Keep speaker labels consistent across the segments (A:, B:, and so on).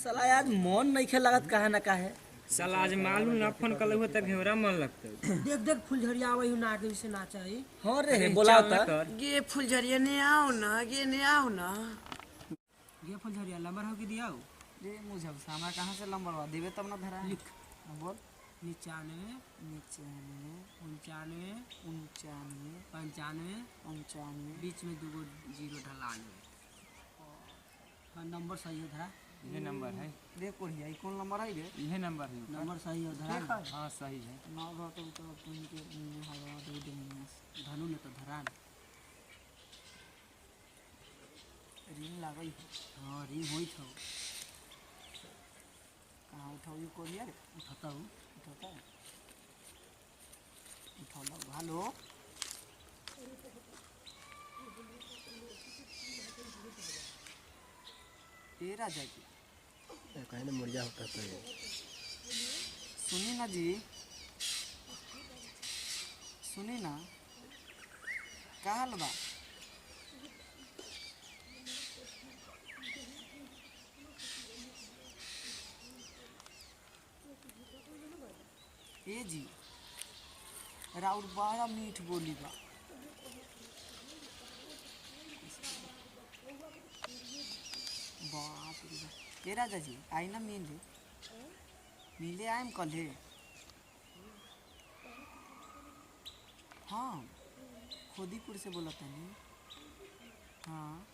A: साला आज मन नहीं खे लगत कहा ना काहे।
B: साला आज मालूम ना फोन कल हुआ तब घेवरा मन लगता
C: देख देख फुलझड़िया आवे हु ना के से ना चाहिए।
A: हाँ रे बोला था
D: गे फुलझड़िया ने आओ ना गे ने आओ ना
C: गे फुलझड़िया नंबर हो के दिया हो
D: रे मुझे सामा कहाँ से नंबर वा देवे तब ना धरा
C: लिख
D: बोल
C: 95
D: 95
C: 95
D: 95
C: 95
D: 95
C: बीच में दूगो जीरो ढलाने। हाँ नंबर सही है धरा।
B: ये नंबर है
D: देख कोढ़िया ई कौन नंबर है रे
B: ये नंबर है
C: नंबर सही है धरा।
B: हाँ सही है
D: ना रह तो अपन के हवा दे दे
C: धनु ने तो धरा
D: रिंग लागई
C: हाँ रिंग होई छौ
D: कहाँ उठाओ ये कोढ़िया रे
C: उठता हूँ
D: उठाता है उठाओ हेलो ए राजा जी
A: कहने मुर्जा होता तो
D: सुनी ना जी सुनी ना का हाल बा ए जी राउर बड़ा मीठ बोली बा बाप रे बाप। ए राजा जी आई ना मिले आएम कल्हे हाँ खोदीपुर से बोला तनी हाँ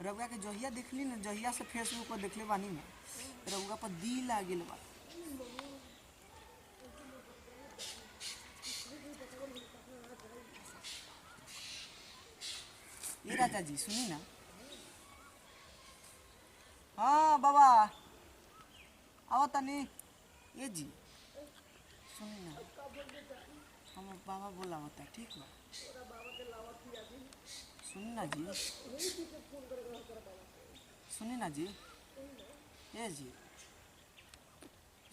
D: रउआ के जहिया देखली ना जहिया से फेसबुक पर देखले बानी ना रउआ पर दिल आ गेल बा ये राजा जी सुनी ना हाँ बाबा आओ तनी ये जी सुनी ना हम बाबा बोला होता ठीक बा सुनी ना जी सुनी ना जी ये जी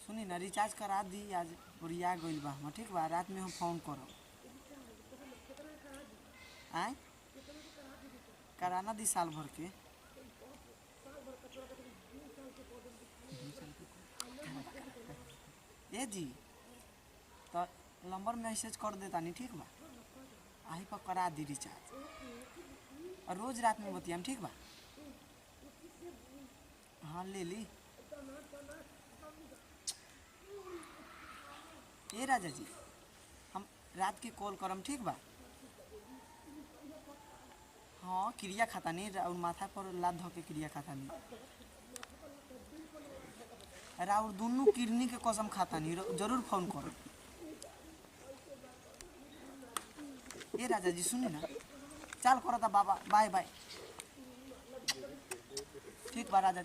D: सुनी ना रिचार्ज करा दी आज ओरिया गइल बा हम ठीक बा रात में हम फोन करब आए कराना दी साल भर के ए जी तो नंबर मैसेज कर देता नहीं ठीक बा आही पर करा दी रिचार्ज और रोज रात में बतियाम ठीक बा हाँ ले ली ए राजा जी हम रात के कॉल करम ठीक बा हाँ क्रिया खाता नहीं और माथा पर लाद धो के क्रिया खाता नहीं और दोनों किडनी के कसम खाता नहीं जरूर फोन करो ये राजा जी सुनी ना चल करो था बाबा बाय बाय ठीक बा राजा।